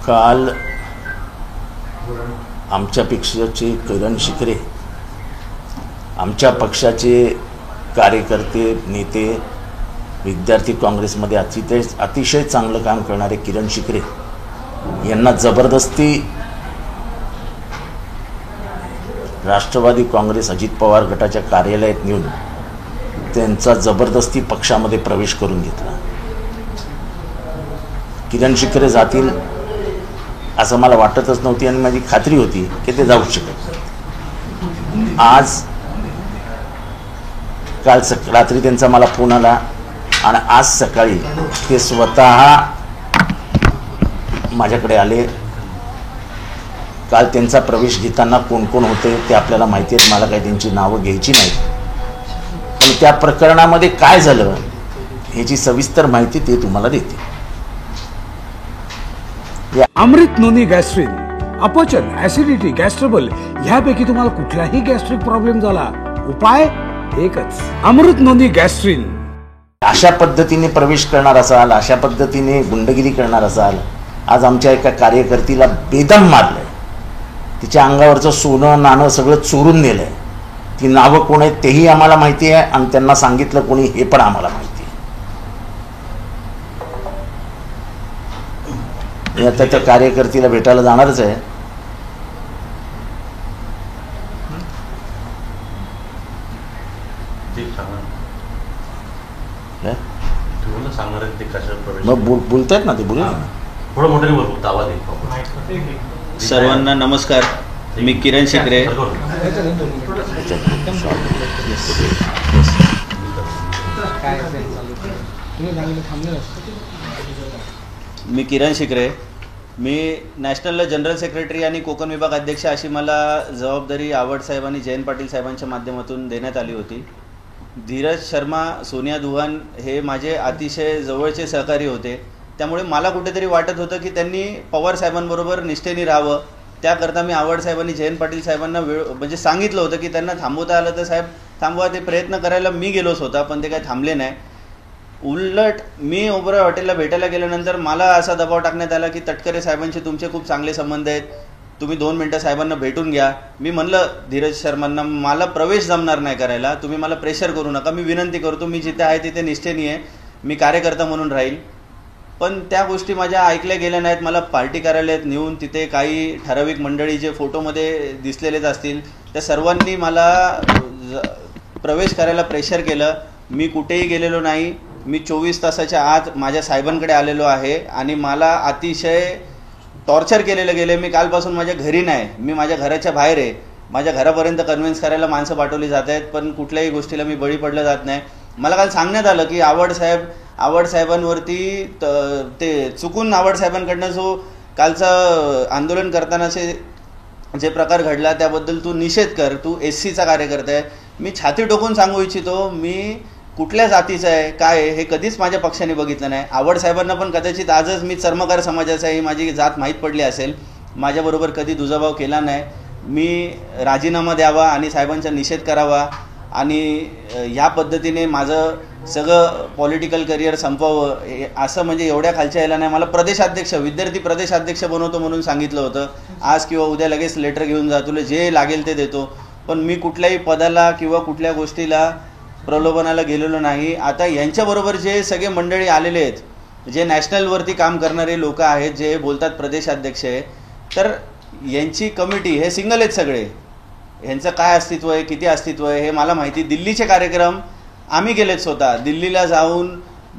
काल आमच्या पक्षाचे किरण शिकरे, आमच्या पक्षाचे कार्यकर्ते, नेते, विद्यार्थी काँग्रेसमध्ये अतिशय चांगलं काम करणारे किरण शिकरे यांना जबरदस्ती राष्ट्रवादी काँग्रेस अजित पवार गटाच्या कार्यालयात नेऊन त्यांचा जबरदस्ती पक्षामध्ये प्रवेश करून घेतला. किरण शिकरे जातील असं मला वाटतच नव्हती आणि माझी खात्री होती की ते जाऊ शकत. काल रात्री त्यांचा मला फोन आला आणि आज सकाळी ते स्वतः माझ्याकडे आले. काल त्यांचा प्रवेश घेताना कोण कोण होते ते आपल्याला माहिती आहे, मला काही त्यांची नावं घ्यायची नाहीत, पण त्या प्रकरणामध्ये काय झालं ह्याची सविस्तर माहिती ते तुम्हाला देते. अमृत नोनी गॅस्ट्रिन, अपचन, ऍसिडिटी, गॅस्ट्रबल ह्यापैकी तुम्हाला कुठलाही गॅस्ट्रिक प्रॉब्लेम झाला, उपाय एकच, अमृत नोनी गॅस्ट्रिन. अशा पद्धतीने प्रवेश करणार असाल, अशा पद्धतीने गुंडगिरी करणार असाल, आज आमच्या एका कार्यकर्तीला बेदम मारलंय, तिच्या अंगावरचं सोनं नाणं सगळं चोरून नेलंय. ती नावं कोण आहेत तेही आम्हाला माहिती आहे आणि त्यांना सांगितलं कोणी हे पण आम्हाला माहिती आहे. आता त्या कार्यकर्तीला भेटायला जाणारच आहे. मग बोलतायत ना ते, बोलू सर्वांना नमस्कार. मी किरण शिकरे. मी किरण शिकरे. मी नॅशनल जनरल सेक्रेटरी आणि कोकण विभाग अध्यक्ष अशी मला जबाबदारी आवड साहेब आणि जयंत पाटील साहेबांच्या माध्यमातून देण्यात आली होती. धीरज शर्मा, सोनिया दुहान हे माझे अतिशय जवळचे सहकारी होते, त्यामुळे मला कुठेतरी वाटत होतं की त्यांनी पवार साहेबांबरोबर निष्ठेने राहावं. त्याकरता मी आवड साहेब आणि जयंत पाटील साहेबांना म्हणजे सांगितलं होतं की त्यांना थांबवता आलं तर साहेब थांबवा. ते प्रयत्न करायला मी गेलोच होता, पण ते काही थांबले नाही. उलट मी ओबरॉय हॉटेलला भेटायला गेल्यानंतर मला असा दबाव टाकण्यात आला की तटकरे साहेबांशी तुमचे खूप चांगले संबंध आहेत, तुम्ही 2 मिनटं साहेबांना भेटून घ्या. मी म्हणलं धीरज शर्मांना, मला प्रवेश जमणार नाही करायला, तुम्ही मला प्रेशर करू नका, मी विनंती करतो, मी जिथे आहे तिथे निष्ठेने आहे, मी कार्यकर्ता म्हणून राहील. पण त्या गोष्टी माझ्या ऐकल्या गेल्या नाहीत. मला पार्टी कार्यालयात नेऊन तिथे काही ठराविक मंडळी जे फोटोमध्ये दिसलेलेच असतील त्या सर्वांनी मला प्रवेश करायला प्रेशर केलं. मी कुठेही गेलेलो नाही. मी 24 तासाच्या आत माझ्या साहेबांकडे आलेलो आहे आणि मला अतिशय टॉर्चर केलेलं गेलं. मी कालपासून माझ्या घरी नाही, मी माझ्या घराच्या बाहेर आहे. माझ्या घरापर्यंत कन्व्हिन्स करायला माणसं पाठवली जात आहेत, पण कुठल्याही गोष्टीला मी बळी पडलं जात नाही. मला काल सांगण्यात आलं की आवड साहेबांवरती ते चुकून आवड साहेबांकडनं जो कालचं आंदोलन करतानाचे जे प्रकार घडला त्याबद्दल तू निषेध कर, तू SCचा कार्यकर्ता आहे. मी छाती टोकून सांगू इच्छितो, मी कुठल्या जातीचं आहे काय आहे हे कधीच माझ्या पक्षाने बघितलं नाही. आवड साहेबांना पण कदाचित आजच मी चर्मकार समाजाचा आहे ही माझी जात माहीत पडली असेल. माझ्याबरोबर कधी दुजाभाव केला नाही. मी राजीनामा द्यावा आणि साहेबांचा निषेध करावा आणि ह्या पद्धतीने माझं सगळं पॉलिटिकल करिअर संपवावं असं म्हणजे एवढ्या खालच्या यायला नाही. मला प्रदेशाध्यक्ष, विद्यार्थी प्रदेशाध्यक्ष बनवतो म्हणून सांगितलं होतं. आज किंवा उद्या लगेच लेटर घेऊन जा, तुला जे लागेल ते देतो. पण मी कुठल्याही पदाला किंवा कुठल्या गोष्टीला प्रलोभनाला गेलेलो नाही. आता यांच्याबरोबर जे सगळे मंडळी आलेले आहेत, जे नॅशनलवरती काम करणारे लोक आहेत, जे बोलतात प्रदेशाध्यक्ष आहे, तर यांची कमिटी हे सिंगल आहेत सगळे. यांचं काय अस्तित्व आहे, किती अस्तित्व आहे हे मला माहिती. दिल्लीचे कार्यक्रम आम्ही केलेत स्वतः. दिल्लीला जाऊन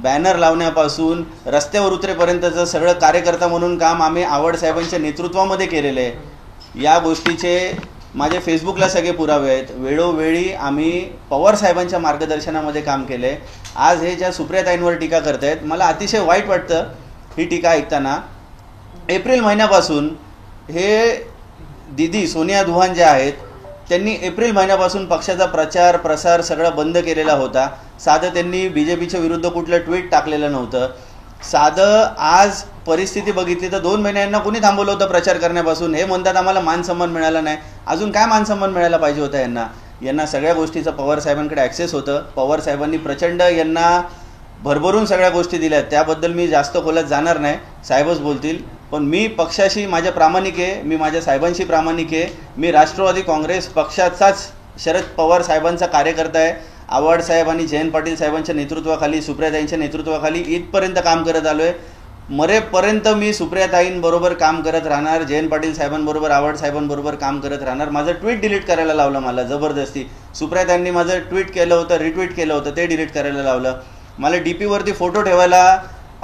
बॅनर लावण्यापासून रस्त्यावर उतरेपर्यंतचं सगळं कार्यकर्ता म्हणून काम आम्ही आवड साहेबांच्या नेतृत्वामध्ये केलेलं आहे. या गोष्टीचे माझे फेसबुकला सगळे पुरावे आहेत. वेळोवेळी आम्ही पवार साहेबांच्या मार्गदर्शनामध्ये काम केलं आहे. आज हे ज्या सुप्रियाताईंवर टीका करतायत, मला अतिशय वाईट वाटतं ही टीका ऐकताना. एप्रिल महिन्यापासून हे दिदी सोनिया दुहान ज्या आहेत त्यांनी एप्रिल महिन्यापासून पक्षाचा प्रचार प्रसार सगळा बंद केलेला होता. साधं त्यांनी BJPच्या विरुद्ध कुठलं ट्विट टाकलेलं नव्हतं. साधं आज परिस्थिती बघितली तर 2 महिन्यांना कोणी थांबवलं होतं प्रचार करण्यापासून. हे म्हणतात आम्हाला मानसन्मान मिळाला नाही. अजून काय मानसन्मान मिळायला पाहिजे होता यांना सगळ्या गोष्टीचा पवार साहेबांकडे ॲक्सेस होतं. पवार साहेबांनी प्रचंड यांना भरभरून सगळ्या गोष्टी दिल्या. त्याबद्दल मी जास्त खोलात जाणार नाही, साहेबच बोलतील. पण मी पक्षाशी माझ्या प्रामाणिक आहे, मी माझ्या साहेबांशी प्रामाणिक आहे. मी राष्ट्रवादी काँग्रेस पक्षाचाच शरद पवार साहेबांचा कार्यकर्ता आहे. आव्हाड साहेब आणि जयंत पाटील साहेबांच्या नेतृत्वाखाली, सुप्रियाताईंच्या नेतृत्वाखाली इथपर्यंत काम करत आलो आहे. मरेपर्यंत मी सुप्रियाताईंबरोबर काम करत राहणार, जयंत पाटील साहेबांबरोबर, आव्हाड साहेबांबरोबर काम करत राहणार. माझं ट्विट डिलीट करायला लावलं मला जबरदस्ती. सुप्रियाताईंनी माझं ट्विट केलं होतं, रिट्विट केलं होतं, ते डिलीट करायला लावलं. मला DP-वरती फोटो ठेवायला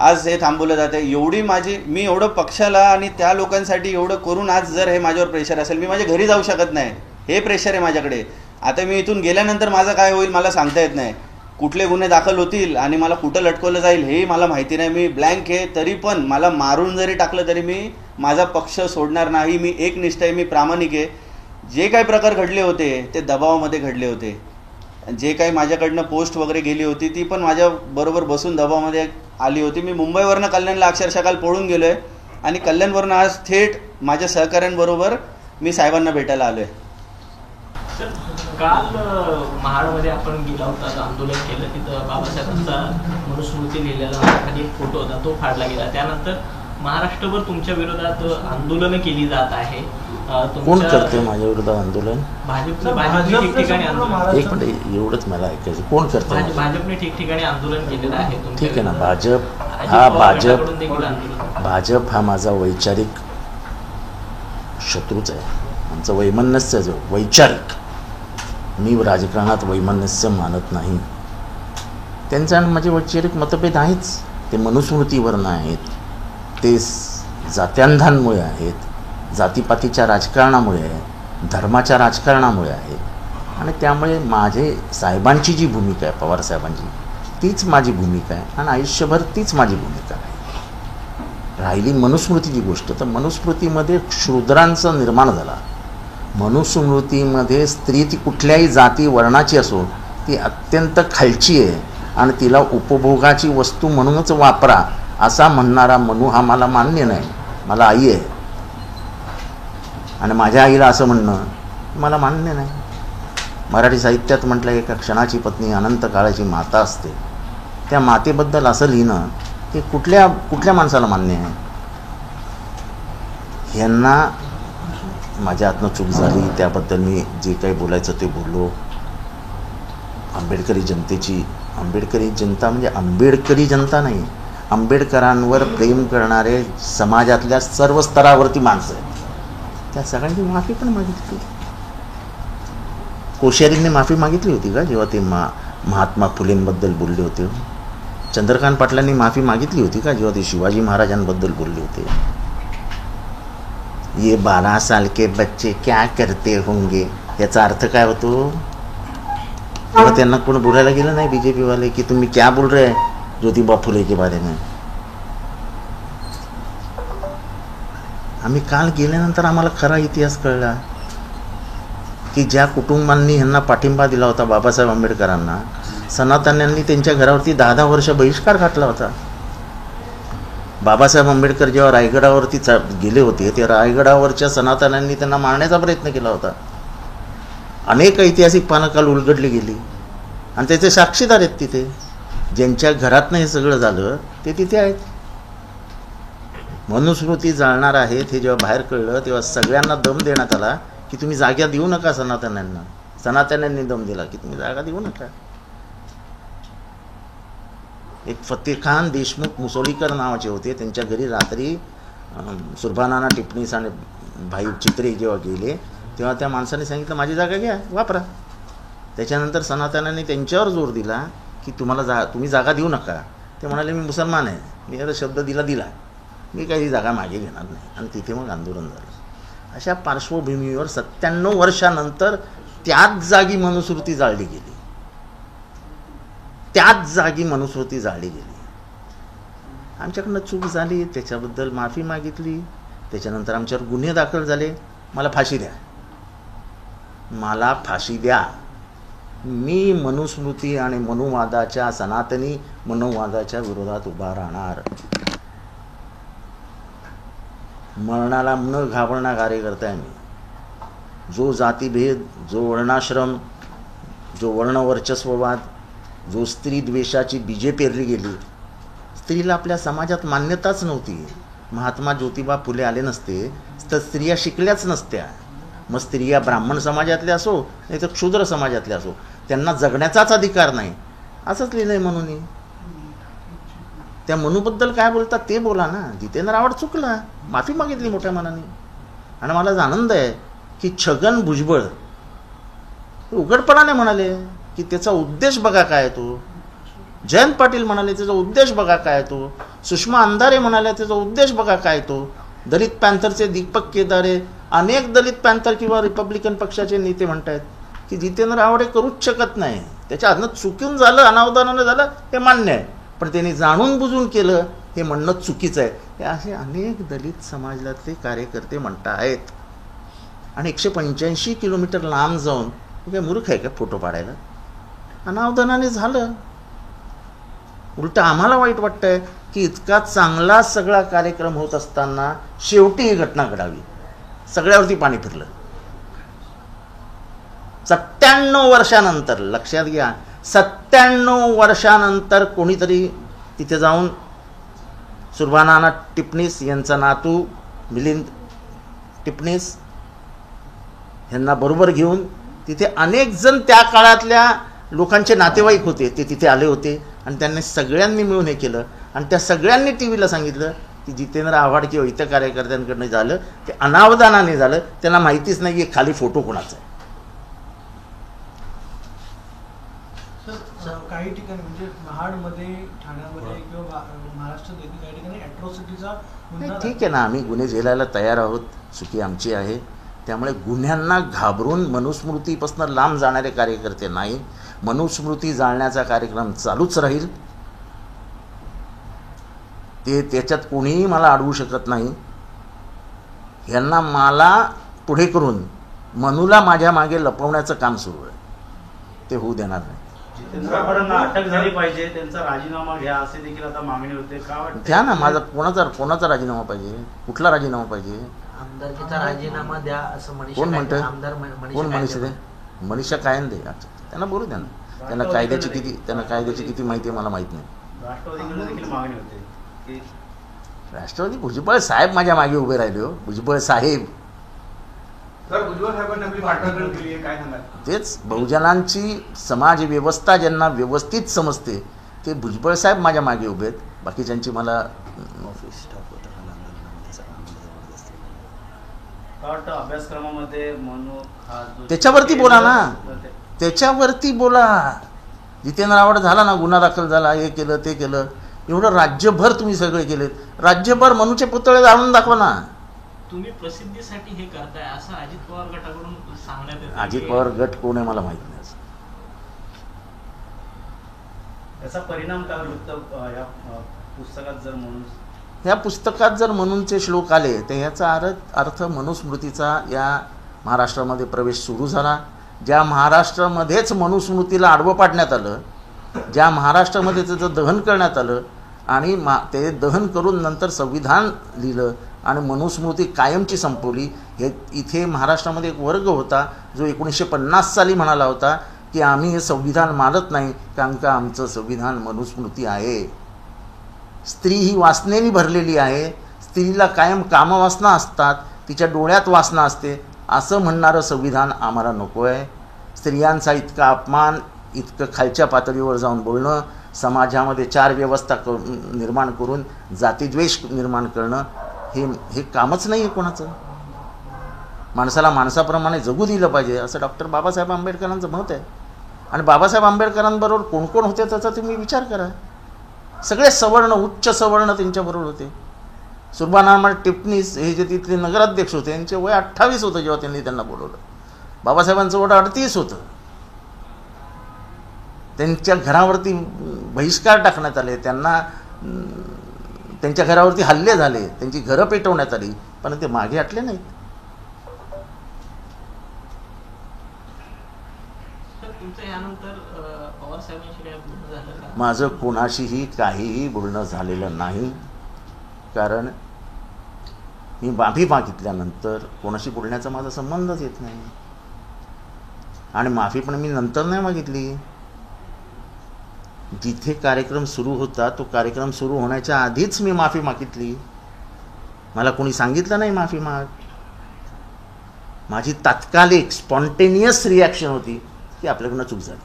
आज हे थांबवलं जातं. एवढी मी एवढं पक्षाला आणि त्या लोकांसाठी एवढं करून आज जर हे माझ्यावर प्रेशर असेल, मी माझ्या घरी जाऊ शकत नाही. हे प्रेशर आहे माझ्याकडे. आता मी इथून गेल्यानंतर माझं काय होईल मला सांगता येत नाही. कुठले गुन्हे दाखल होतील आणि मला कुठं लटकवलं जाईल हेही मला माहिती नाही. मी ब्लँक आहे. तरी पण मला मारून जरी टाकलं तरी मी माझा पक्ष सोडणार नाही. मी एकनिष्ठ आहे, मी प्रामाणिक आहे. जे काही प्रकार घडले होते ते दबावामध्ये घडले होते. जे काही माझ्याकडनं पोस्ट वगैरे गेली होती ती पण माझ्याबरोबर बसून दबावामध्ये आली होती. मी मुंबईवरनं कल्याणला अक्षरशः काल पळून गेलो आहे आणि कल्याणवरनं आज थेट माझ्या सहकाऱ्यांबरोबर मी साहेबांना भेटायला आलो आहे. काल महाडमध्ये आपण गेला होता, आंदोलन केलं. तिथं बाबासाहेबांचा मनुस्मृती लिहिलेला खाली एक फोटो होता, तो फाडला गेला. त्यानंतर महाराष्ट्रभर तुमच्या विरोधात आंदोलनं केली जात आहे. कोण करते माझ्या विरोधात आंदोलन? भाजपने ठिकठिकाणी आंदोलन. एक मिनिट, एवढंच मला ऐकायचं, कोण करते? भाजपने ठिकठिकाणी आंदोलन केलेलं आहे. ठीक आहे ना. भाजप हा माझा वैचारिक शत्रूच आहे. आमचं वैमनस्य जो वैचारिक, मी राजकारणात वैमनस्य मानत नाही. त्यांचं आणि माझे वैचारिक मतभेद आहेच. ते मनुस्मृतीवरनं आहेत, ते जात्यांधांमुळे आहेत, जातीपातीच्या राजकारणामुळे आहे, धर्माच्या राजकारणामुळे आहे. आणि त्यामुळे माझे साहेबांची जी भूमिका आहे, पवार साहेबांची, तीच माझी भूमिका आहे आणि आयुष्यभर तीच माझी भूमिका आहे. राहिली मनुस्मृतीची गोष्ट, तर मनुस्मृतीमध्ये शूद्रांचा निर्माण झाला. मनुस्मृतीमध्ये स्त्री ती कुठल्याही जाती वर्णाची असो, ती अत्यंत खालची आहे आणि तिला उपभोगाची वस्तू म्हणूनच वापरा असा म्हणणारा मनु हा मला मान्य नाही. मला आई आहे आणि माझ्या आईला असं म्हणणं मला मान्य नाही. मराठी साहित्यात म्हटलं, एका क्षणाची पत्नी अनंत काळाची माता असते. त्या मातेबद्दल असं लिहिणं हे कुठल्या माणसाला मान्य आहे? ह्यांना माझ्या हातनं चूक झाली, त्याबद्दल मी जे काही बोलायचं ते बोललो. आंबेडकरी जनता म्हणजे आंबेडकरी जनता नाही, आंबेडकरांवर प्रेम करणारे समाजातल्या सर्व स्तरावरती माणसं आहेत. त्या सगळ्यांची माफी पण मागितली. कोश्यारींनी माफी मागितली होती का जेव्हा ते महात्मा फुलेंबद्दल बोलले होते? चंद्रकांत पाटलांनी माफी मागितली होती का जेव्हा ते शिवाजी महाराजांबद्दल बोलले होते? ये 12 साल के बच्चे क्या करते होंगे, याचा अर्थ काय होतो? तेव्हा त्यांना कोण बोलायला गेलं नाही बीजेपी वाले की तुम्ही क्या बोल रहे हैं ज्योतिबा फुले के बारे में. आम्ही काल गेल्यानंतर आम्हाला खरा इतिहास कळला की ज्या कुटुंबांनी ह्यांना पाठिंबा दिला होता बाबासाहेब आंबेडकरांना, सनातन्यांनी त्यांच्या घरावरती 10 वर्ष बहिष्कार घातला होता. बाबासाहेब आंबेडकर जेव्हा रायगडावरती गेले होते तेव्हा रायगडावरच्या सनातन्यांनी त्यांना मारण्याचा प्रयत्न केला होता. अनेक ऐतिहासिक पानं काल उलगडली गेली आणि त्याचे साक्षीदार आहेत तिथे. ज्यांच्या घरातनं हे सगळं झालं ते तिथे आहेत. मनुस्मृती जाळणार आहेत हे जेव्हा बाहेर कळलं तेव्हा सगळ्यांना दम देण्यात आला की तुम्ही जागा देऊ नका सनातन्यांना. सनातन्यांनी दम दिला की तुम्ही जागा देऊ नका. एक फतेखान देशमुख मुसोळीकर नावाचे होते, त्यांच्या घरी रात्री सुरभानाना टिपणीस आणि भाई चित्रे जेव्हा गेले तेव्हा त्या माणसाने सांगितलं माझी जागा घ्या, वापरा. त्याच्यानंतर सनातनांनी त्यांच्यावर जोर दिला की तुम्ही जागा देऊ नका. ते म्हणाले मी मुसलमान आहे, मी आता शब्द दिला, मी काही जागा मागे घेणार नाही. आणि तिथे मग आंदोलन झालं. अशा पार्श्वभूमीवर 97 वर्षानंतर त्याच जागी मनुस्मृती जाळली गेली. आमच्याकडनं चूक झाली, त्याच्याबद्दल माफी मागितली. त्याच्यानंतर आमच्यावर गुन्हे दाखल झाले. मला फाशी द्या. मी मनुस्मृती आणि मनुवादाच्या, सनातनी मनोवादाच्या विरोधात उभा राहणार. मरणाला न घाबरणार कार्यकर्ता आहे मी. जो जातीभेद, जो वर्णाश्रम, जो वर्णवर्चस्ववाद, जो स्त्री द्वेषाची बीजे पेरली गेली, स्त्रीला आपल्या समाजात मान्यताच नव्हती. महात्मा ज्योतिबा फुले आले नसते तर स्त्रिया शिकल्याच नसत्या. मग स्त्रिया ब्राह्मण समाजातल्या असो नाही तर क्षुद्र समाजातल्या असो, त्यांना जगण्याचाच अधिकार नाही असंच लिहिलंय म्हणून. त्या मनूबद्दल काय बोलतात ते बोला ना. जितेंद्र आव्हाड चुकला, माफी मागितली मोठ्या मनाने. आणि मला आनंद आहे की छगन भुजबळ उघडपणाने म्हणाले की त्याचा उद्देश बघा काय तो. जयंत पाटील म्हणाले त्याचा उद्देश बघा काय तो. सुषमा अंधारे म्हणाले त्याचा उद्देश बघा काय तो. दलित पॅन्थरचे दीपक केदारे, अनेक दलित पॅन्थर किंवा रिपब्लिकन पक्षाचे नेते म्हणतायत की जितेंद्र आव्हाड हे करूच शकत नाही. त्याच्या हातनं चुकून झालं, अनावधानानं झालं हे मान्य आहे, पण त्यांनी जाणून बुजून केलं हे म्हणणं चुकीचं आहे. हे असे अनेक दलित समाजातले कार्यकर्ते म्हणता आहेत. आणि 185 किलोमीटर लांब जाऊन काय मूर्ख आहे का फोटो पाडायला. अनावधानाने झालं. उलट आम्हाला वाईट वाटतंय की इतका चांगला सगळा कार्यक्रम होत असताना शेवटी ही घटना घडावी. सगळ्यावरती पाणी फिरलं. 97 वर्षानंतर, लक्षात घ्या, 97 वर्षानंतर कोणीतरी तिथे जाऊन सुरभानाना टिपणीस यांचा नातू मिलिंद टिपणीस यांना बरोबर घेऊन तिथे अनेक जण त्या काळातल्या लोकांचे नातेवाईक होते ते तिथे आले होते. आणि त्यांनी सगळ्यांनी मिळून हे केलं. आणि त्या सगळ्यांनी टी व्हीला सांगितलं की जितेंद्र आव्हाड किंवा इतर कार्यकर्त्यांकडनं झालं ते अनावधानाने झालं. त्यांना माहितीच नाही की खाली फोटो कोणाचा आहे. काही ठिकाणी म्हणजे महाडमध्ये, ठाण्यामध्ये किंवा महाराष्ट्रात काही ठिकाणी अॅट्रॉसिटीचा गुन्हा. ठीक आहे ना, आम्ही गुन्हे झेलायला तयार आहोत. चुकी आमची आहे. त्यामुळे गुन्ह्यांना घाबरून मनुस्मृतीपासून लांब जाणारे कार्यकर्ते नाही. मनुस्मृती जाळण्याचा कार्यक्रम चालूच राहील. ते त्याच्यात कोणीही मला अडवू शकत नाही. यांना मला पुढे करून मनूला माझ्या मागे लपवण्याचं काम सुरू आहे. ते होऊ देणार नाही. जितेंद्र आव्हाडांना अटक झाली पाहिजे, त्यांचा राजीनामा घ्या असे देखील आता मागणी होते. का वाटतं घ्या ना. माझा कोणाचा राजीनामा पाहिजे? कुठला राजीनामा पाहिजे? आमदारकीचा राजीनामा द्या असं कोण म्हणतं? आमदार कोण मनीषा दे? मनीषा कायंदे. त्यांना बोलू द्या ना. त्यांना कायद्याची किती माहिती आहे मला माहित नाही. राष्ट्रवादीकडे देखील मागणी होते की राष्ट्रवादी भुजबळ साहेब माझ्या मागे उभे राहिले हो. भुजबळ साहेब. भुजबळ साहेबांनी आपली पाठराखण केली आहे, काय सांगाल? तेच बहुजनांची समाज व्यवस्था ज्यांना व्यवस्थित समजते ते भुजबळ साहेब माझ्या मागे उभे आहेत. बाकीच्यांची मला वाटतं अभ्यासक्रमामध्ये मनू हा जो त्याच्यावरती बोला ना. त्याच्यावरती बोला. जितेंद्र आव्हाड झाला ना, गुन्हा दाखल झाला, हे केलं ते केलं, एवढं राज्यभर तुम्ही सगळे केलेत. राज्यभर मनूचे पुतळे जाळून दाखवा ना. तुम्ही प्रसिद्धीसाठी हे करताय असं अजित पवार गटाकडून सांगण्यात येतं. अजित पवार गट कोण आहे मला माहित नाही. याचा परिणाम काय होईल या पुस्तकात जर म्हणून ह्या पुस्तकात जर मनूचे श्लोक आले तर याचा अर्थ मनुस्मृतीचा या महाराष्ट्रामध्ये प्रवेश सुरू झाला. ज्या महाराष्ट्रामध्येच मनुस्मृतीला आडवं पाडण्यात आलं, ज्या महाराष्ट्रामध्ये त्याचं दहन करण्यात आलं आणि ते दहन करून नंतर संविधान लिहिलं आणि मनुस्मृती कायमची संपवली. हे इथे महाराष्ट्रामध्ये एक वर्ग होता जो 1950 साली म्हणाला होता की आम्ही हे संविधान मानत नाही कारण का आमचं संविधान मनुस्मृती आहे. स्त्री ही वासनेनी भरलेली आहे. स्त्रीला कायम कामवासना असतात, तिच्या डोळ्यात वासना असते, असं म्हणणारं संविधान आम्हाला नको आहे. स्त्रियांचा इतका अपमान, इतकं खालच्या पातळीवर जाऊन बोलणं, समाजामध्ये चार व्यवस्था निर्माण करून जातीद्वेष निर्माण करणं हे कामच नाही आहे कोणाचं. माणसाला माणसाप्रमाणे जगू दिलं पाहिजे असं डॉक्टर बाबासाहेब आंबेडकरांचं मत आहे. आणि बाबासाहेब आंबेडकरांबरोबर कोण कोण होते त्याचा तुम्ही विचार करा. सगळे सवर्ण, उच्च सवर्ण त्यांच्याबरोबर होते. सुरभानामा टिपणीस हे जे तिथले नगराध्यक्ष होते यांचे वय 28 होतं जेव्हा त्यांना बोलवलं. बाबासाहेबांचं वय 38 होतं. त्यांच्या घरावरती बहिष्कार टाकण्यात आले, त्यांच्या घरावरती हल्ले झाले, त्यांची घरं पेटवण्यात आली, पण ते मागे हटले नाहीत. माझं कोणाशीही काहीही बोलणं झालेलं नाही. कारण मी माफी मागितल्यानंतर कोणाशी बोलण्याचा माझा संबंधच येत नाही. आणि माफी पण मी नंतर नाही मागितली. जिथे कार्यक्रम सुरू होता तो कार्यक्रम सुरू होण्याच्या आधीच मी माफी मागितली. मला कोणी सांगितलं नाही माफी माग. माझी तात्कालिक स्पॉन्टेनियस रिॲक्शन होती की आपल्याकडून चूक झाली.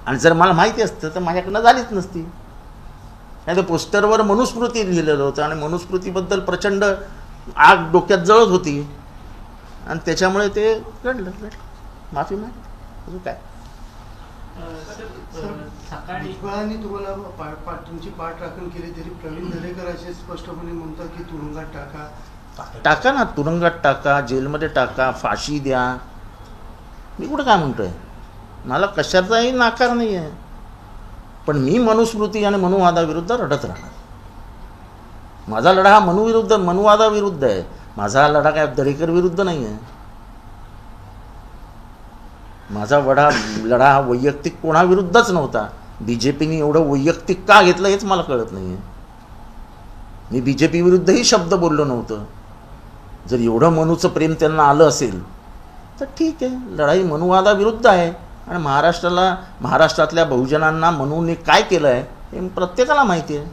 आणि जर मला माहिती असतं तर माझ्याकडनं झालीच नसती. नाही तर पोस्टरवर मनुस्मृती लिहिलेलं होतं आणि मनुस्मृतीबद्दल प्रचंड आग डोक्यात जळत होती आणि त्याच्यामुळे ते घडलं. माफी माग काय. सकाळी भुजबळांनी तुम्हाला तुमची पाठराखण केली तरी प्रवीण दरेकर असे स्पष्टपणे म्हणतात की तुरुंगात टाका ना, तुरुंगात टाका, जेलमध्ये टाका, फाशी द्या. मी कुठं काय म्हणतोय, मला कशाचाही नाकार नाही आहे. पण मी मनुस्मृती आणि मनुवादाविरुद्ध रडत राहणार. माझा लढा हा मनुवादाविरुद्ध आहे. माझा लढा काय दरेकर विरुद्ध नाही आहे. माझा लढा हा वैयक्तिक कोणाविरुद्धच नव्हता. BJPने एवढं वैयक्तिक का घेतलं हेच मला कळत नाही आहे. मी BJP विरुद्धही शब्द बोललो नव्हतं. जर एवढं मनूचं प्रेम त्यांना आलं असेल तर ठीक आहे, लढाई मनुवादाविरुद्ध आहे. आणि महाराष्ट्रातल्या बहुजनांना मनूने काय केलं आहे हे प्रत्येकाला माहिती आहे.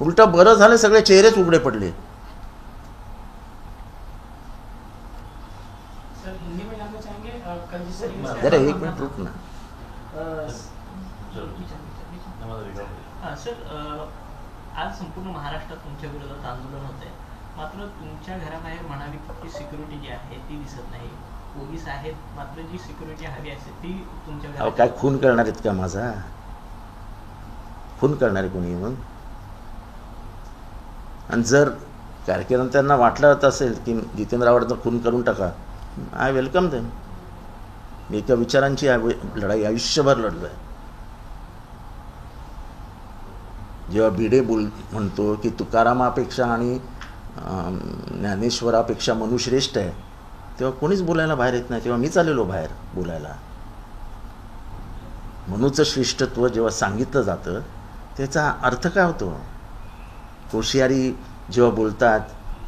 उलटं बरं झालं, सगळे चेहरेच उघडे पडले. जरा एक मिनिट रुक ना. सर, आज संपूर्ण महाराष्ट्रात तुमच्या विरोधात आंदोलन होत आहे. मात्र तुमच्या घराबाहेर म्हणावी की सिक्युरिटी जी आहे ती दिसत नाही. पोलीस आहेत, मात्र जी सिक्युरिटी हवी असते ती तुमच्या घरात. काय खून करणार आहेत का माझा? खून करणारे कोणी मग? आणि जर कार्यकर्त्यांना वाटलं असेल की जितेंद्र आव्हाडचा खून करून टाका, आय वेलकम देम. मी एका विचारांची लढाई आयुष्यभर लढलो आहे. जेव्हा भिडे म्हणतो की तुकारामापेक्षा आणि ज्ञानेश्वरापेक्षा मनू श्रेष्ठ आहे, तेव्हा कोणीच बोलायला बाहेर येत नाही. तेव्हा मीच आलेलो बाहेर बोलायला. मनूचं श्रेष्ठत्व जेव्हा सांगितलं जातं त्याचा अर्थ काय होतो? कोश्यारी जेव्हा बोलतात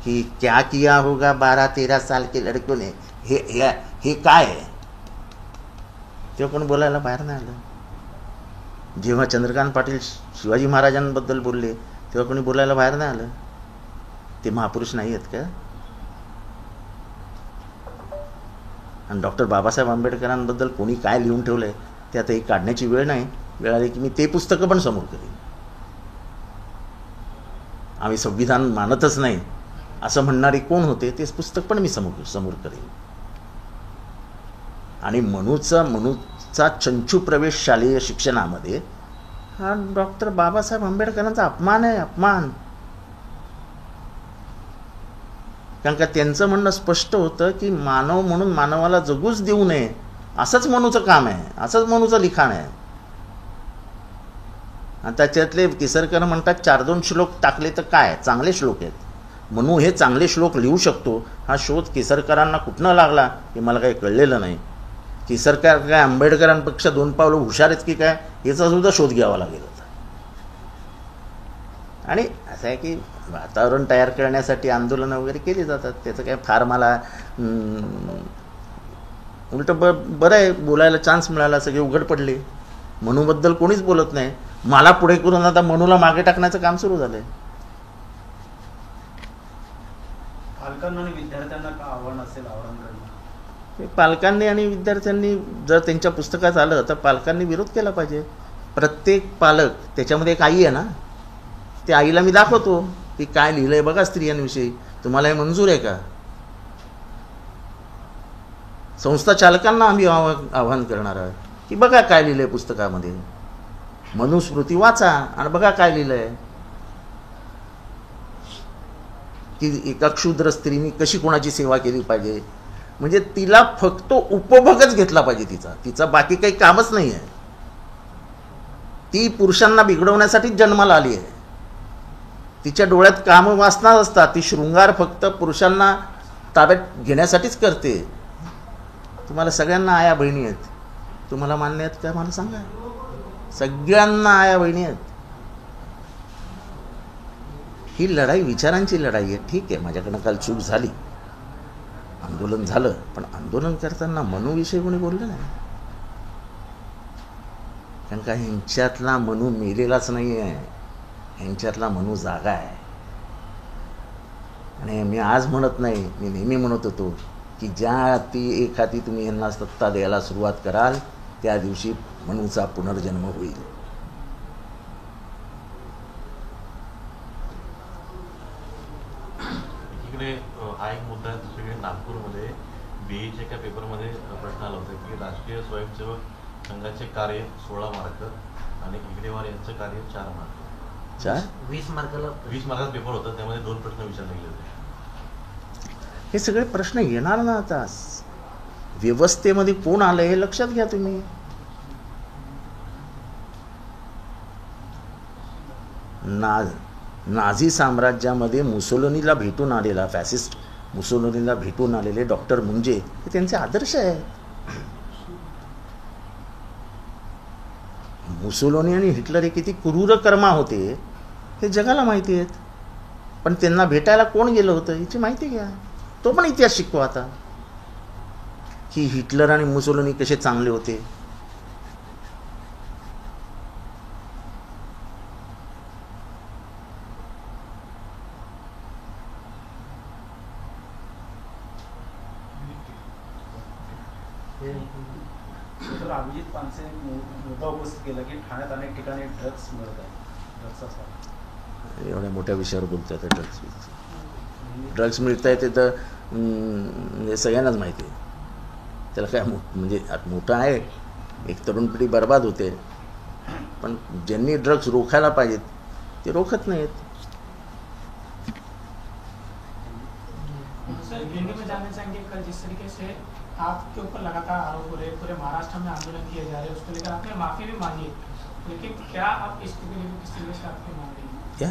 की क्या किया होगा 12-13 साल के लड़कों ने, हे काय आहे, तेव्हा कोण बोलायला बाहेर नाही आलं. जेव्हा चंद्रकांत पाटील शिवाजी महाराजांबद्दल बोलले तेव्हा कोणी बोलायला बाहेर नाही आलं. ते महापुरुष नाही आहेत का? आणि डॉक्टर बाबासाहेब आंबेडकरांबद्दल कोणी काय लिहून ठेवलंय ते आता एक काढण्याची वेळ नाही. वेळ आली की मी ते पुस्तकं पण समोर करेन. आम्ही संविधान मानतच नाही असं म्हणणारे कोण होते तेच पुस्तक पण मी समोर करेन. आणि मनूचा चंचू प्रवेश शालेय शिक्षणामध्ये हा डॉक्टर बाबासाहेब आंबेडकरांचा अपमान आहे, अपमान. कारण का त्यांचं म्हणणं स्पष्ट होतं की मानव म्हणून मानवाला जगूच देऊ नये, असंच मनूचं काम आहे, असंच मनूचं लिखाण आहे. आणि त्याच्यातले केसरकर म्हणतात 4-2 श्लोक टाकले तर काय, चांगले श्लोक आहेत. मनू हे चांगले श्लोक लिहू शकतो हा शोध केसरकरांना कुठनं लागला हे मला काही कळलेलं नाही. केसरकर काय आंबेडकरांपेक्षा 2 पावलं हुशार आहेत की काय याचा सुद्धा शोध घ्यावा लागेल होता. आणि असं आहे की वातावरण तयार करण्यासाठी आंदोलनं वगैरे केली जातात. त्याचं काय फार मला उलटं बरं आहे, बोलायला चान्स मिळाला, सगळे उघड पडले. मनूबद्दल कोणीच बोलत नाही. मला पुढे करून आता मनूला मागे टाकण्याचं काम सुरू झालंय. पालकांना आणि विद्यार्थ्यांना का आव्हान असेल आव्हान करणं? पालकांनी आणि विद्यार्थ्यांनी जर त्यांच्या पुस्तकात आलं तर पालकांनी विरोध केला पाहिजे. प्रत्येक पालक, त्याच्यामध्ये एक आई आहे ना, त्या आईला मी दाखवतो की काय लिहिलंय बघा स्त्रियांविषयी, तुम्हाला हे मंजूर आहे का? संस्था चालकांना आम्ही आवाहन करणार आहोत की बघा काय लिहिलंय पुस्तकामध्ये, मनुस्मृती वाचा आणि बघा काय लिहिलंय की एका क्षुद्र स्त्रीने कशी कोणाची सेवा केली पाहिजे. म्हणजे तिला फक्त उपभोगच घेतला पाहिजे, तिचा बाकी काही कामच नाही आहे. ती पुरुषांना बिघडवण्यासाठी जन्माला आली आहे. तिच्या डोळ्यात काम वासना असतात. ती शृंगार फक्त पुरुषांना ताब्यात घेण्यासाठीच करते. तुम्हाला सगळ्यांना आया बहिणी आहेत, तुम्हाला मान्य आहेत का मला सांगा? सगळ्यांना आया बहिणी आहेत. ही लढाई विचारांची लढाई आहे. ठीक आहे, माझ्याकडनं काल चूक झाली, आंदोलन झालं, पण आंदोलन करताना मनूविषयी कोणी बोललं नाही. कारण का ह्यांच्यातला मनू मेलेलाच नाही आहे. ह्यांच्यातला मनू जागा आहे. आणि मी आज म्हणत नाही, मी नेहमी म्हणत होतो की ज्या हाती एक हाती तुम्ही यांना सत्ता द्यायला सुरुवात कराल त्या दिवशी मनूचा पुनर्जन्म होईल. इकडे हा एक मुद्दा आहे. दुसरीकडे नागपूरमध्ये बीईच्या एका पेपरमध्ये प्रश्न आला होता की राष्ट्रीय स्वयंसेवक संघाचे कार्य 16 मार्क आणि हेगडेवार यांचं कार्य 4 मार्क. 20 मार्काला 20 मार्काचा पेपर होता, त्यामध्ये 2 प्रश्न विचारले गेले होते. हे सगळे प्रश्न येणार ना. आता व्यवस्थेमध्ये कोण आलं हे लक्षात घ्या तुम्ही. नाझी साम्राज्यामध्ये मुसोलिनीला भेटून आलेला, फॅसिस्ट मुसोलिनीला भेटून आलेले डॉक्टर मुंजे हे त्यांचे आदर्श आहे. मुसोलिनी आणि हिटलर हे किती क्रूर कर्मा होते हे जगाला माहिती आहेत. पण त्यांना भेटायला कोण गेलं होतं याची माहिती घ्या. तो पण इतिहास शिकवा आता की हिटलर आणि मुसोलिनी कसे चांगले होते. तर अभिजित पानसे मुद्दा उपस्थित केला की ठाण्यात अनेक ठिकाणी ड्रग्स मिळत आहे, ड्रग्सचा. एवढ्या मोठ्या विषयावर बोलतात. ड्रग्स मिळत आहे ते तर म्हणजे सगळ्यांनाच माहिती आहे. त्याला काय म्हणजे मोठं आहे. एक तरुण पिढी बर्बाद होते, पण ज्यांनी ड्रग्स रोखायला पाहिजेत ते रोखत नाहीत. सर, हिंदी में जानना चाहेंगे कल जिस तरीके से आपके ऊपर लगातार आरोप हो रहे हैं, पूरे महाराष्ट्र में आंदोलन किए जा रहे हैं, उसको लेकर आपने माफी भी मांगी, लेकिन क्या आप इसको लेकर किस तरीके से आपकी मांग रही है?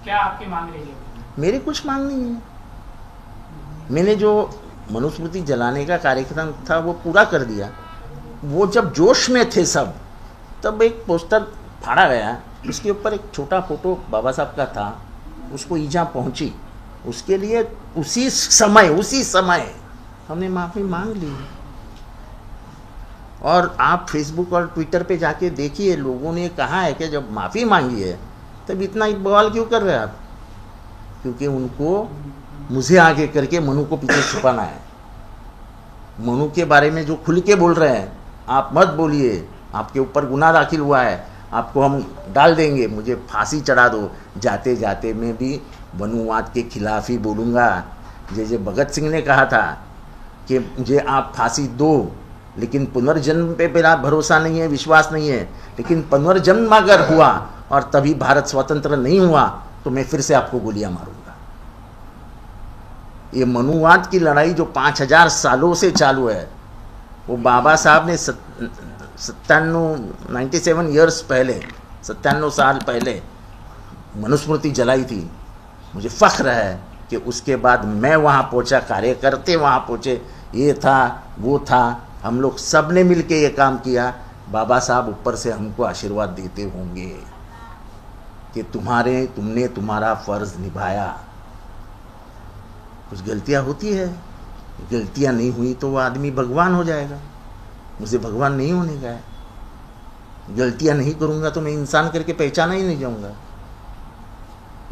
क्या आपकी मांग रही है? मेरी कुछ मांग नहीं है. मैंने जो मनुस्मृति जलाने का कार्यक्रम था वो पूरा कर दिया. वो जब जोश में थे सब, तब एक पोस्टर फाड़ा गया, उसके ऊपर एक छोटा फोटो बाबा साहब का था, उसको ईजा पहुंची. उसके लिए उसी समय हमने माफ़ी मांग ली. और आप फेसबुक और ट्विटर पे जाके देखिए, लोगों ने कहा है कि जब माफ़ी मांगी है तब इतना बवाल क्यों कर रहे हैं आप? क्योंकि उनको मुझे आगे करके मनु को पीछे छुपाना है. मनु के बारे में जो खुल के बोल रहे हैं, आप मत बोलिए, आपके ऊपर गुनाह दाखिल हुआ है, आपको हम डाल देंगे, मुझे फांसी चढ़ा दो. जाते जाते मैं भी मनुवाद के खिलाफ ही बोलूँगा. जैसे भगत सिंह ने कहा था कि मुझे आप फांसी दो, लेकिन पुनर्जन्म पे मेरा भरोसा नहीं है, विश्वास नहीं है. लेकिन पुनर्जन्म अगर हुआ और तभी भारत स्वतंत्र नहीं हुआ तो मैं फिर से आपको गोलियां मारूंगा. ये मनुवाद की लड़ाई जो 5000 सालों से चालू है, वो बाबा साहब ने 97 ईयर्स पहले, 97 साल पहले मनुस्मृति जलाई थी. मुझे फख्र है कि उसके बाद मैं वहाँ पहुँचा, कार्यकर्ते वहाँ पहुँचे, ये था वो था, हम लोग सब ने मिल के ये काम किया. बाबा साहब ऊपर से हमको आशीर्वाद देते होंगे कि तुमने तुम्हारा फर्ज निभाया. कुछ गलतियाँ होती है, गलतियाँ नहीं हुई तो वो आदमी भगवान हो जाएगा. मुझे भगवान नहीं होने का है. गलतियाँ नहीं करूँगा तो मैं इंसान करके पहचाना ही नहीं जाऊँगा.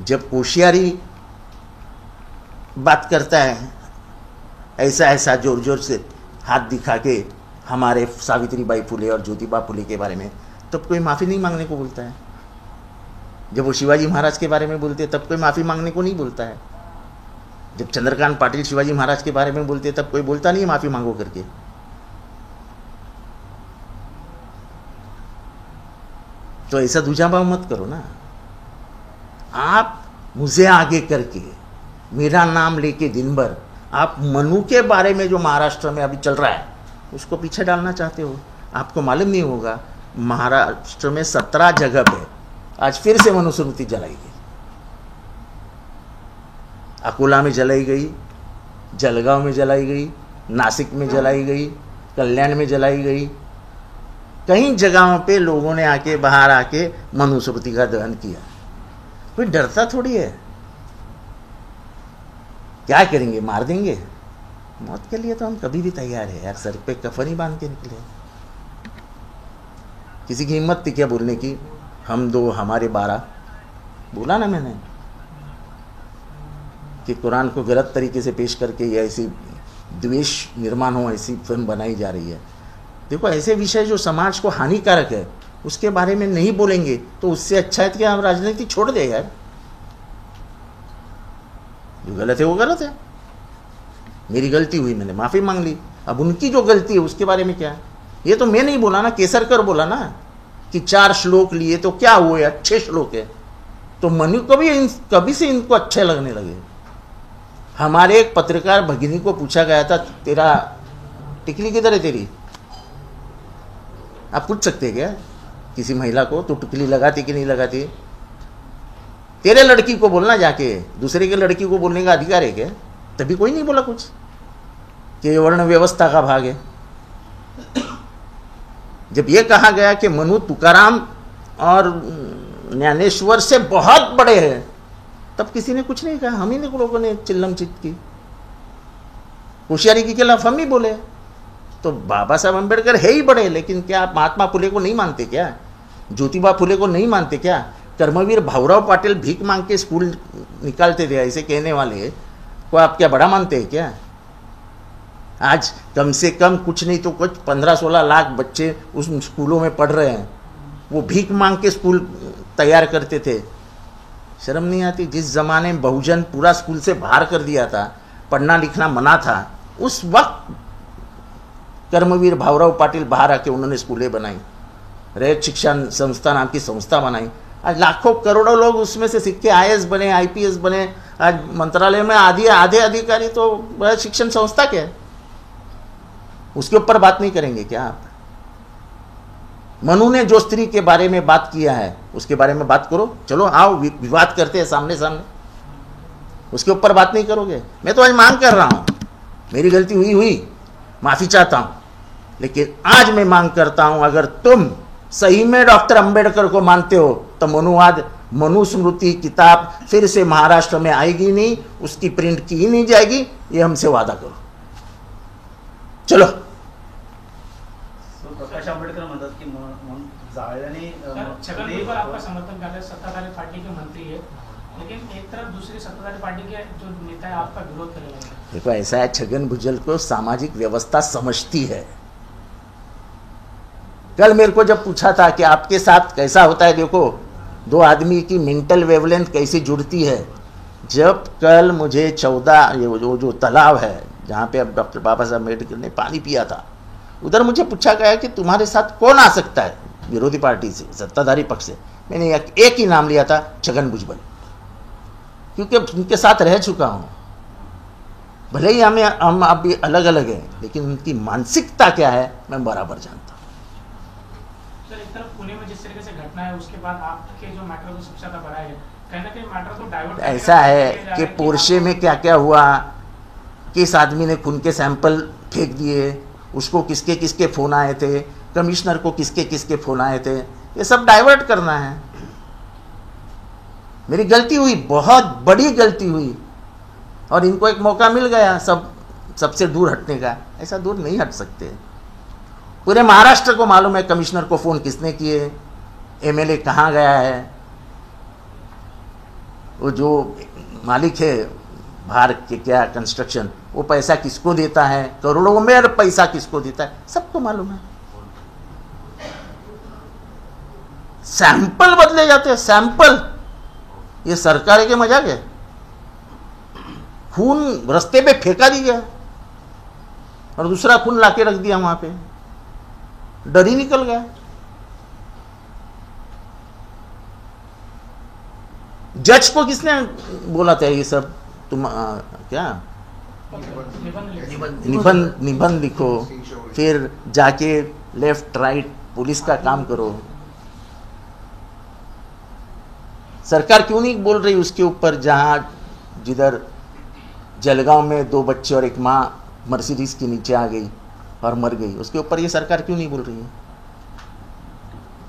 जब कोशियारी बात करता है ऐसा जोर जोर से हाथ दिखा के हमारे सावित्रीबाई फुले और ज्योतिबा फुले के बारे में, तब कोई माफ़ी नहीं मांगने को बोलता है. जब वो शिवाजी महाराज के बारे में बोलते हैं तब कोई माफ़ी मांगने को नहीं बोलता है. जब चंद्रकांत पाटिल शिवाजी महाराज के बारे में बोलते हैं तब कोई बोलता नहीं है माफ़ी मांगो करके. तो ऐसा दूजाभाव मत करो ना. आप मुझे आगे करके मेरा नाम लेके दिन भर आप मनु के बारे में जो महाराष्ट्र में अभी चल रहा है उसको पीछे डालना चाहते हो. आपको मालूम नहीं होगा, महाराष्ट्र में 17 जगह पे आज फिर से मनुस्मृति जलाई गई. अकोला में जलाई गई, जलगांव में जलाई गई, नासिक में जलाई गई, कल्याण में जलाई गई. कई जगहों पे लोगों ने आके बाहर आके मनुस्मृति का दहन किया. कोई डरता थोड़ी है. क्या करेंगे, मार देंगे. मौत के लिए तो हम कभी भी तैयार है यार. सर पे कफन ही बांध के निकले. किसी की हिम्मत थी क्या बोलने की हम 2 हमारे 12. बोला ना मैंने कि कुरान को गलत तरीके से पेश करके ये ऐसी द्वेष निर्माण हो, ऐसी फिल्म बनाई जा रही है। देखो, ऐसे विषय जो समाज को हानिकारक है उसके बारे में नहीं बोलेंगे तो उससे अच्छा है कि हम राजनीति छोड़ दे यार। जो गलत है वो गलत है। मेरी गलती हुई, मैंने माफी मांग ली। अब उनकी जो गलती है उसके बारे में क्या है? ये तो मैं नहीं बोला ना, केसरकर बोला ना कि 4 श्लोक लिए तो क्या हुए, अच्छे श्लोक है। तो मनु कभी से इनको अच्छे लगने लगे। हमारे एक पत्रकार भगिनी को पूछा गया था, तेरा टिकली किधर है तेरी? आप पूछ सकते हैं क्या किसी महिला को, तो टिकली लगाती कि नहीं लगाती? तेरे लड़की को बोलना जाके, दूसरे के लड़की को बोलने का अधिकार है क्या? तभी कोई नहीं बोला कुछ कि ये वर्ण व्यवस्था का भाग है। जब ये कहा गया कि मनु तुकाराम और ज्ञानेश्वर से बहुत बड़े हैं, तब किसी ने कुछ नहीं कहा। हम ही लोगों ने चिल्लम चित की, होशियारी के खिलाफ हम ही बोले। तो बाबा साहब अम्बेडकर है ही बड़े, लेकिन क्या आप महात्मा फुले को नहीं मानते क्या? ज्योतिबा फुले को नहीं मानते क्या? कर्मवीर भाऊराव पाटिल भीख मांग के स्कूल निकालते थे, ऐसे कहने वाले को आप क्या बड़ा मानते हैं क्या? आज कम से कम कुछ नहीं तो कुछ 15-16 लाख बच्चे उस स्कूलों में पढ़ रहे हैं। वो भीख मांग के स्कूल तैयार करते थे। शर्म नहीं आती? जिस जमाने में बहुजन पूरा स्कूल से बाहर कर दिया था, पढ़ना लिखना मना था, उस वक्त कर्मवीर भाऊराव पाटिल बाहर आके उन्होंने स्कूलें बनाई, रैयत शिक्षा संस्था नाम की संस्था बनाई। आज लाखों करोड़ों लोग उसमें से सीख के IAS बने, IPS बने। आज मंत्रालय में आधे अधिकारी तो रैयत शिक्षण संस्था के हैं। उसके ऊपर बात नहीं करेंगे क्या आप? मनु ने जो स्त्री के बारे में बात किया है उसके बारे में बात करो। चलो आओ विवाद करते हैं सामने सामने, उसके ऊपर बात नहीं करोगे? मैं तो आज मांग कर रहा हूं, मेरी गलती हुई, माफी चाहता हूं, लेकिन आज मैं मांग करता हूं, अगर तुम सही में डॉक्टर अंबेडकर को मानते हो तो मनुस्मृति किताब फिर से महाराष्ट्र में आएगी नहीं, उसकी प्रिंट की ही नहीं जाएगी, ये हमसे वादा करो। चलो। प्रकाश आंबेडकर म्हणतात की जाळल्याने छगन भुजबळ आपका समर्थन कर रहे हैं, सत्ताधारी पार्टी के मंत्री है, लेकिन एक तरफ दूसरी सत्ताधारी पार्टी के जो नेता है आपका विरोध करने लगे। देखो, ऐसा है, छगन भुजबल को सामाजिक व्यवस्था समझती है। कल मेरे को जब पूछा था कि आपके साथ कैसा होता है, देखो 2 आदमी की मेंटल वेवलेंथ कैसी जुड़ती है। जब कल मुझे 14 जो तालाब है जहाँ पे अब डॉक्टर बाबा साहब अम्बेडकर ने पानी पिया था, उधर मुझे पूछा गया कि तुम्हारे साथ कौन आ सकता है विरोधी पार्टी से, सत्ताधारी पक्ष से। मैंने एक ही नाम लिया था, छगन भुजबल, क्योंकि उनके साथ रह चुका हूं। भले ही हम अभी अलग अलग हैं, लेकिन उनकी मानसिकता क्या है मैं बराबर जानता हूं। सर, एक तरफ पुणे में जिस तरीके से घटना है उसके बाद आपके जो मैटर को सबसे ज्यादा बढ़ाया है, कहीं ना कहीं मैटर को डाइवर्ट ऐसा है कि पोर्शे में क्या क्या हुआ, किस आदमी ने खून के सैंपल फेंक दिए, उसको किसके किसके फोन आए थे, कमिश्नर को किसके किसके फोन आए थे, ये सब डाइवर्ट करना है। मेरी गलती हुई, बहुत बड़ी गलती हुई, और इनको एक मौका मिल गया सबसे दूर हटने का। ऐसा दूर नहीं हट सकते। पूरे महाराष्ट्र को मालूम है कमिश्नर को फोन किसने किए, MLA कहाँ गया है, वो जो मालिक है बाहर के क्या कंस्ट्रक्शन, वो पैसा किसको देता है, करोड़ों में पैसा किसको देता है, सबको मालूम है। सैंपल बदले जाते हैं, सैंपल। ये सरकार के मजाक है। खून रास्ते पे फेंका दी गया और दूसरा खून लाके रख दिया वहां पे, डर ही निकल गया। जज को किसने बोला था ये सब, तुम क्या निबंध लिखो, फिर जाके लेफ्ट राइट पुलिस का काम करो। सरकार क्यों नहीं बोल रही उसके ऊपर, जिधर जलगांव में 2 बच्चे और एक माँ मर्सिडीज के नीचे आ गई और मर गई, उसके ऊपर ये सरकार क्यों नहीं बोल रही है?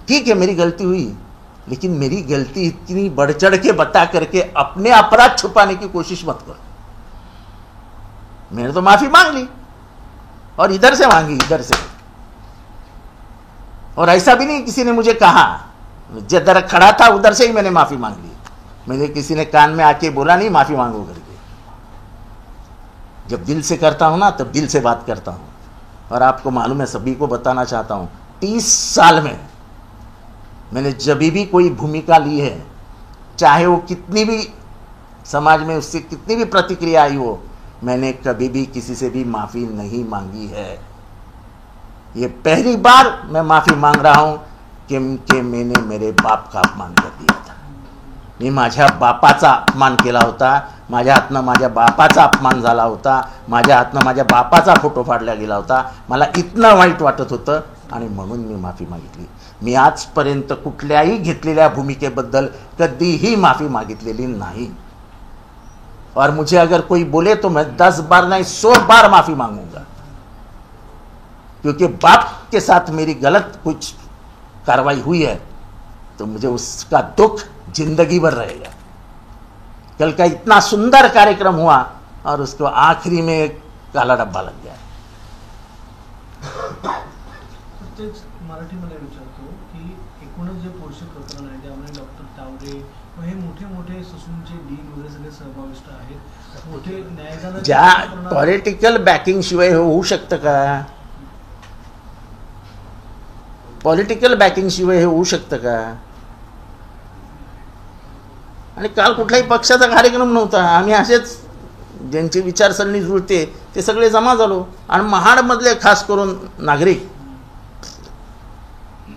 ठीक है, मेरी गलती हुई, लेकिन मेरी गलती इतनी बढ़ चढ़ के बता करके अपने अपराध छुपाने की कोशिश मत करो। मैंने तो माफी मांग ली, और इधर से मांगी, इधर से। और ऐसा भी नहीं किसी ने मुझे कहा, जिधर खड़ा था उधर से ही मैंने माफी मांग ली। मैंने किसी ने कान में आके बोला नहीं माफी मांगो करके। जब दिल से करता हूं ना तब दिल से बात करता हूं। और आपको मालूम है, सभी को बताना चाहता हूं, 30 साल में मैंने जब भी कोई भूमिका ली है, चाहे वो कितनी भी समाज में उससे कितनी भी प्रतिक्रिया आई हो, मैंने कभी भी किसी से भी माफी नहीं मांगी है। ये पहली बार मैं माफी मांग रहा हूं कि मैंने मेरे बाप का अपमान कर दिया था। मी माझ्या बापाचा अपमान केला होता, माझ्या हातनं माझ्या बापाचा अपमान झाला होता, माझ्या हातनं माझ्या बापाचा फोटो फाडला गेला होता। मला इतकं वाईट वाटत होतं आणि म्हणून मी माफी मागितली। मी आजपर्यंत कुठल्याही घेतलेल्या भूमिकेबद्दल कधीही माफी मागितलेली नाही। और मुझे अगर कोई बोले तो मैं 10 बार नहीं 100 बार माफी मांगूंगा, क्योंकि बाप के साथ मेरी गलत कुछ कार्रवाई हुई है तो मुझे उसका दुख जिंदगी भर रहेगा। कल का इतना सुंदर कार्यक्रम हुआ और उसको आखिरी में एक काला डब्बा लग गया। तेच मराठीमध्ये विचारतो की एकूणच जे पोर्शे प्रकरण आहे त्यामध्ये डॉक्टर तावरे हे मोठे मोठे ससूनचे डीन वगैरे सगळे समाविष्ट आहेत। मोठे न्यायदानाचे ज्या पॉलिटिकल बॅकिंग शिवाय होऊ शकतं का? पॉलिटिकल बॅकिंग शिवाय हे होऊ शकतं का? आणि काल कुठल्याही पक्षाचा कार्यक्रम नव्हता, आम्ही असेच ज्यांची विचारसरणी जुळते ते सगळे जमा झालो। आणि महाडमधले खास करून नागरिक,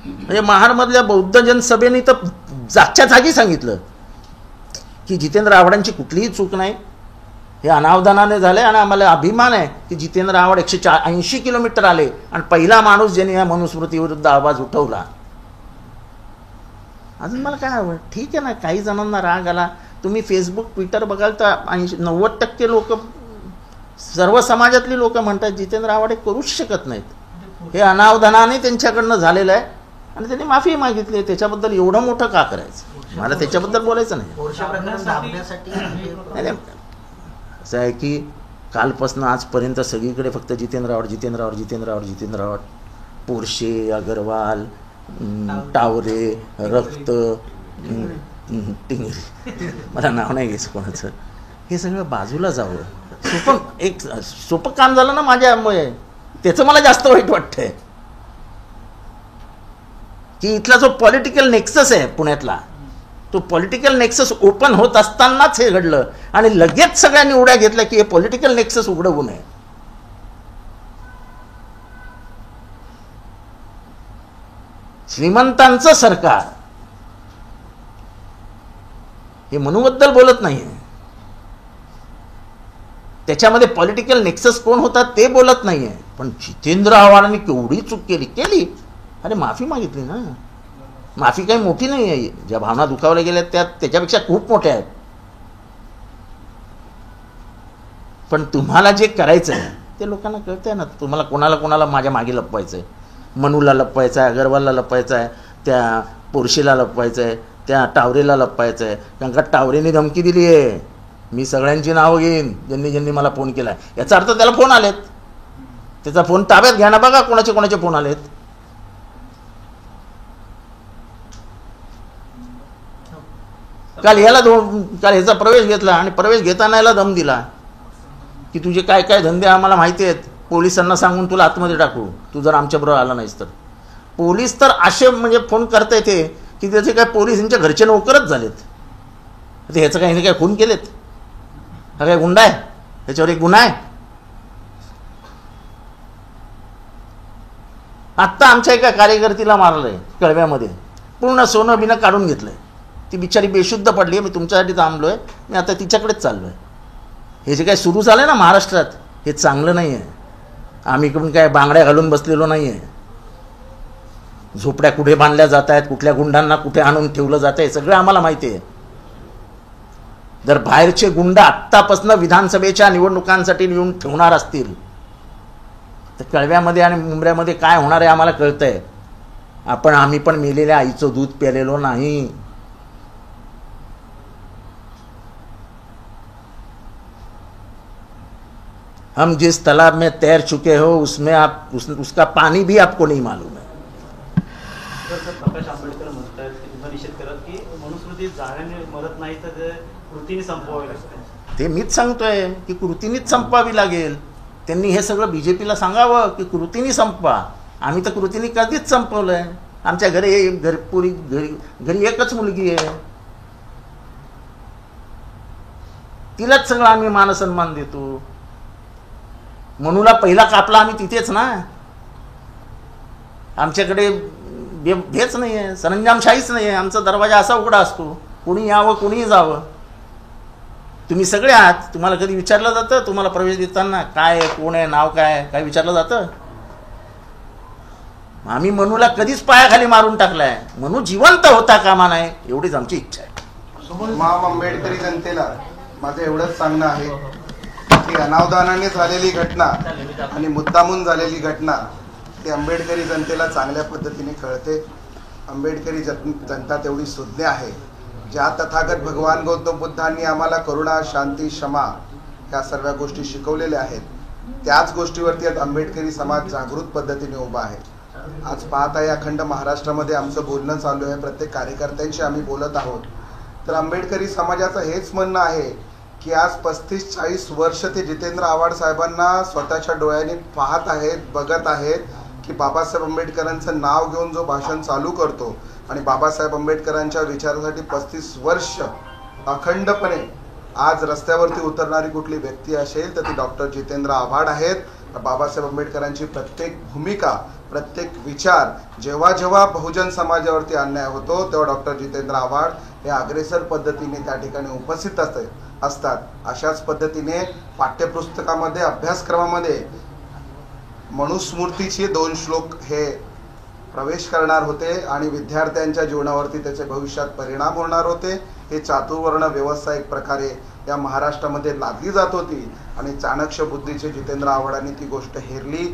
म्हणजे महाडमधल्या बौद्ध जनसभेने तर जागच्या जागी सांगितलं की जितेंद्र आव्हाडांची कुठलीही चूक नाही, हे अनावधानाने झाले आणि आम्हाला अभिमान आहे की जितेंद्र आव्हाड 180 किलोमीटर आले आणि पहिला माणूस ज्याने या मनुस्मृतीविरुद्ध आवाज उठवला। अजून मला काय हवं? ठीक आहे ना, काही जणांना राग आला, तुम्ही फेसबुक ट्विटर बघाल तर 90% लोक, सर्व समाजातली लोक म्हणतात जितेंद्र आव्हाड करूच शकत नाहीत, हे अनावधानाने त्यांच्याकडनं झालेलं आहे आणि त्यांनी माफी मागितली। त्याच्याबद्दल एवढं मोठं का करायचं? मला त्याच्याबद्दल बोलायचं नाही। असं आहे की कालपासून आजपर्यंत सगळीकडे फक्त जितेंद्र आव्हाड जितेंद्र आव्हाड जितेंद्र आव्हाड जितेंद्र आव्हाड, पोरशे, अगरवाल, टावरे, रक्त, टिंगरी, मला नाव नाही घ्यायचं कोणाचं, हे सगळं बाजूला जावं। सोपं काम झालं ना माझ्यामुळे, त्याचं मला जास्त वाईट वाटतंय की इथला जो पॉलिटिकल नेक्सस आहे पुण्यातला, तो पॉलिटिकल नेक्सस ओपन होत असतानाच हे घडलं आणि लगेच सगळ्यांनी उड्या घेतल्या की हे पॉलिटिकल नेक्सस उघडवू नये। श्रीमंतांचं सरकार हे मनूबद्दल बोलत नाहीये, त्याच्यामध्ये पॉलिटिकल नेक्सस कोण होता ते बोलत नाहीये। पण जितेंद्र आव्हाडांनी केवढी चूक केली, अरे माफी मागितली ना, माफी काही मोठी नाही आहे, ज्या भावना दुखावल्या गेल्या त्याच्यापेक्षा खूप मोठ्या आहेत। पण तुम्हाला जे करायचं आहे ते लोकांना कळतंय ना, तुम्हाला कोणाला कोणाला माझ्या मागे लपवायचं आहे, मनूला लपवायचं आहे, अगरवालला लपवायचं आहे, त्या पोरशेला लपवायचं आहे, त्या टावरेला लपवायचं आहे, कारण का टावरेने धमकी दिली आहे मी सगळ्यांची नावं घेईन ज्यांनी ज्यांनी मला फोन केला। याचा अर्थ त्याला फोन आलेत, त्याचा फोन ताब्यात घ्या ना, बघा कोणाचे कोणाचे फोन आलेत। काल ह्याचा प्रवेश घेतला आणि प्रवेश घेताना याला दम दिला की तुझे काय काय धंदे आम्हाला माहिती आहेत, पोलिसांना सांगून तुला आतमध्ये टाकू, तू जर आमच्याबरोबर आला नाहीस तर। पोलीस तर असे म्हणजे फोन करता येते की त्याचे काय पोलीस यांच्या घरचे नोकरच झालेत। ह्याचं काही काय खून केलेत, हा काय गुंडा आहे, ह्याच्यावर एक गुन्हा आहे। आत्ता आमच्या एका कार्यकर्तीला मारलंय कळव्यामध्ये, पूर्ण सोनं बिनं काढून घेतलंय, ती बिचारी बेशुद्ध पडली आहे, मी तुमच्यासाठी थांबलोय, मी आता तिच्याकडेच चाललोय। हे जे काय सुरू झालंय ना महाराष्ट्रात हे चांगलं नाही आहे। आम्ही इकडून काय बांगड्या घालून बसलेलो नाही आहे, झोपड्या कुठे बांधल्या जात आहेत, कुठल्या गुंडांना कुठे आणून ठेवलं जात आहे सगळं आम्हाला माहिती आहे। जर बाहेरचे गुंड आत्तापासून विधानसभेच्या निवडणुकांसाठी येऊन ठेवणार असतील तर कळव्यामध्ये आणि मुंबऱ्यामध्ये काय होणार आहे आम्हाला कळतंय। आम्ही पण मेलेल्या आईचं दूध प्यालेलो नाही। हम जिस तालाब में तैर चुके हो उसमें उसका पानी भी आपको नहीं मालूम है। प्रकाश आंबेडकर म्हणतात की तुम्हाला निषेध करत की मनुस्मृती जाण्याने मदत नाही तर ते कृतीने संपवावी लागते. ते मीच सांगतोय की कृतीनेच संपवावी लागेल. त्यांनी हे सगळं बीजेपीला सांगावं की कृतीने संपवा. आम्ही तर कृतीने कधीच संपवलंय. आमच्या घरी एकच मुलगी आहे, तिलाच सगळं आम्ही मानसन्मान देतो. मनूला पहिला कापला आम्ही तिथेच ना. आमच्याकडे हेच नाही आहे, सरंजामशाहीच नाही आहे. आमचा दरवाजा असा उघडा असतो, कोणी यावं कोणीही जावं. तुम्ही सगळे आहात. तुम्हाला कधी विचारलं जातं तुम्हाला प्रवेश देताना काय आहे, कोण आहे, नाव काय, काय विचारलं जातं? आम्ही मनूला कधीच पायाखाली मारून टाकलाय. मनू जिवंत होता कामा नये एवढीच आमची इच्छा आहे. माम आंबेडकरी जनतेला माझं एवढंच सांगणं आहे की अनावधानाने झालेली घटना आणि मुद्दामून झालेली घटना ती आंबेडकरी जनतेला चांगल्या पद्धतीने कळते. आंबेडकरी जनता तेवढी सुज्ञ आहे. ज्या तथागत भगवान गौतम बुद्धांनी आम्हाला करुणा, शांती, क्षमा या सर्व गोष्टी शिकवलेल्या आहेत, त्याच गोष्टीवरती आज आंबेडकरी समाज जागृत पद्धतीने उभा आहे. आज पाहत आहे अखंड महाराष्ट्रामध्ये आमचं बोलणं चालू आहे, प्रत्येक कार्यकर्त्यांशी आम्ही बोलत आहोत. तर आंबेडकरी समाजाचं हेच म्हणणं आहे की आज 35-40 वर्ष ते जितेंद्र आव्हाड साहेबांना स्वतःच्या डोळ्यांनी पाहत आहेत, बघत आहेत की बाबासाहेब आंबेडकरांचं नाव घेऊन जो भाषण चालू करतो आणि बाबासाहेब आंबेडकरांच्या विचारासाठी 35 वर्ष अखंडपणे आज रस्त्यावरती उतरणारी कुठली व्यक्ती असेल तर ती डॉक्टर जितेंद्र आव्हाड आहेत. बाबासाहेब आंबेडकरांची प्रत्येक भूमिका, प्रत्येक विचार जेव्हा जेव्हा बहुजन समाजावरती अन्याय होतो तेव्हा डॉक्टर जितेंद्र आव्हाड हे अग्रेसर पद्धतीने त्या ठिकाणी उपस्थित असतात. अशाच पद्धतीने पाठ्यपुस्तकामध्ये, अभ्यासक्रमामध्ये मनुस्मृतीचे 2 श्लोक हे प्रवेश करणार होते आणि विद्यार्थ्यांच्या जीवनावरती त्याचे भविष्यात परिणाम होणार होते. हे चातुर्वर्ण व्यवस्था एक प्रकारे या महाराष्ट्रामध्ये लादली जात होती आणि चाणक्य बुद्धीचे जितेंद्र आव्हाडांनी ती गोष्ट हेरली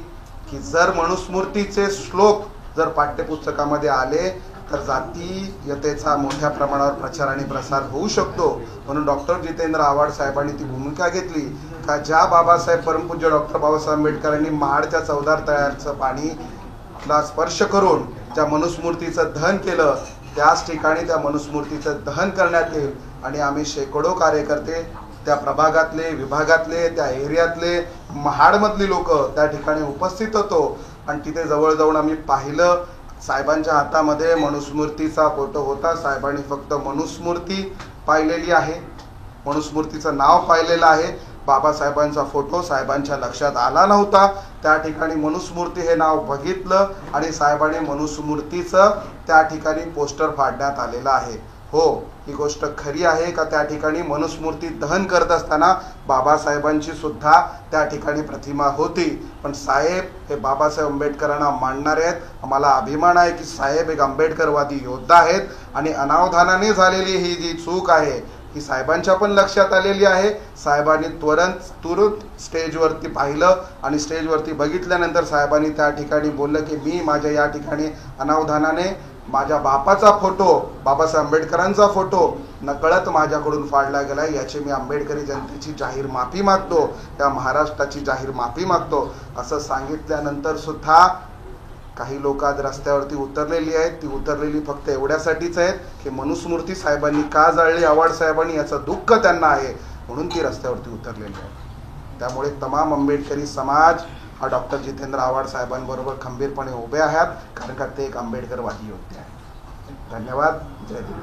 की जर मनुस्मृतीचे श्लोक जर पाठ्यपुस्तकामध्ये आले तर जातीयतेचा मोठ्या प्रमाणावर प्रचार आणि प्रसार होऊ शकतो. म्हणून डॉक्टर जितेंद्र आव्हाड साहेबांनी ती भूमिका घेतली का ज्या बाबासाहेब परमपूज्य डॉक्टर बाबासाहेब आंबेडकरांनी महाडच्या 14 तळ्याचं पाणीला स्पर्श करून ज्या मनुस्मृतीचं दहन केलं त्याच ठिकाणी त्या मनुस्मृतीचं दहन करण्यात येईल. आणि आम्ही शेकडो कार्यकर्ते त्या प्रभागातले, विभागातले, त्या एरियातले, महाडमधली लोक त्या ठिकाणी उपस्थित होतो आणि तिथे जवळ जाऊन आम्ही पाहिलं. साहेबांच्या हातामध्ये मनुस्मृतीचा फोटो होता. साहेबांनी फक्त मनुस्मृती पाहिलेली आहे, मनुस्मृतीचं नाव पाहिलेलं आहे. बाबासाहेबांचा फोटो साहेबांच्या लक्षात आला नव्हता. त्या ठिकाणी मनुस्मृती हे नाव बघितलं आणि साहेबांनी मनुस्मृतीचं त्या ठिकाणी पोस्टर फाडण्यात आलेलं आहे. हो, ही गोष्ट खरी आहे का त्या ठिकाणी मनुस्मृती दहन करत असताना बाबासाहेबांची सुद्धा त्या ठिकाणी प्रतिमा होती. पण साहेब हे बाबासाहेब आंबेडकरांना मानणारे आहेत. आम्हाला अभिमान आहे की साहेब एक आंबेडकरवादी योद्धा आहेत आणि अनावधानाने झालेली ही जी चूक आहे ही साहेबांच्या पण लक्षात आलेली आहे. साहेबांनी तुरंत स्टेजवरती पाहिलं आणि स्टेजवरती बघितल्यानंतर साहेबांनी त्या ठिकाणी बोललं की मी माझ्या या ठिकाणी अनावधानाने माझ्या बापाचा फोटो, बाबासाहेब आंबेडकरांचा फोटो नकळत माझ्याकडून फाडला गेला. याची मी आंबेडकरी जनतेची जाहीर माफी मागतो, त्या महाराष्ट्राची जाहीर माफी मागतो. असं सांगितल्यानंतर सुद्धा काही लोक आज रस्त्यावरती उतरलेली आहेत. ती उतरलेली फक्त एवढ्यासाठीच आहेत की मनुस्मृती साहेबांनी का जाळली, आव्हाड साहेबांनी, याचं दुःख त्यांना आहे म्हणून ती रस्त्यावरती उतरलेली आहे. त्यामुळे तमाम आंबेडकरी समाज हा डॉक्टर जितेंद्र आव्हाड साहेबांबरोबर खंबीरपणे उभे आहेत कारण का ते एक आंबेडकरवादी योद्धे आहेत. धन्यवाद. जय हिंद.